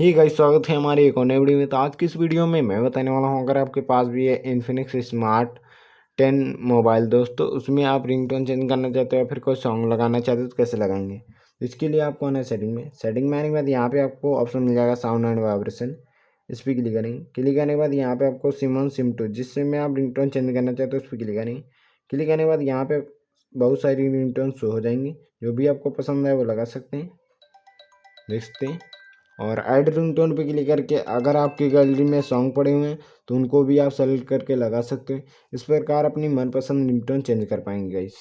ही guys, स्वागत है हमारी एक और नई वीडियो में। तो आज की इस वीडियो में मैं बताने वाला हूं, अगर आपके पास भी है इन्फिनिक्स स्मार्ट 10 मोबाइल दोस्तों, उसमें आप रिंगटोन चेंज करना चाहते हो या फिर कोई सॉन्ग लगाना चाहते हो तो कैसे लगाएंगे। तो इसके लिए आपको आना है सेटिंग में आने के बाद यहाँ पे आपको ऑप्शन मिल जाएगा साउंड एंड वाइब्रेशन। इस पर क्लिक करेंगे। क्लिक करने के बाद यहाँ पे आपको सिम 1 सिम 2 जिससे में आप रिंगटोन चेंज करना चाहते हो उस पर क्लिक करेंगे। क्लिक करने के बाद यहाँ पे बहुत सारी रिंगटोन शो हो जाएंगी, जो भी आपको पसंद है वो लगा सकते हैं, देख सकते हैं। और ऐड रिंगटोन पे क्लिक करके अगर आपकी गैलरी में सॉन्ग पड़े हुए हैं तो उनको भी आप सेलेक्ट करके लगा सकते हैं। इस प्रकार अपनी मनपसंद रिंगटोन चेंज कर पाएंगे गाइस।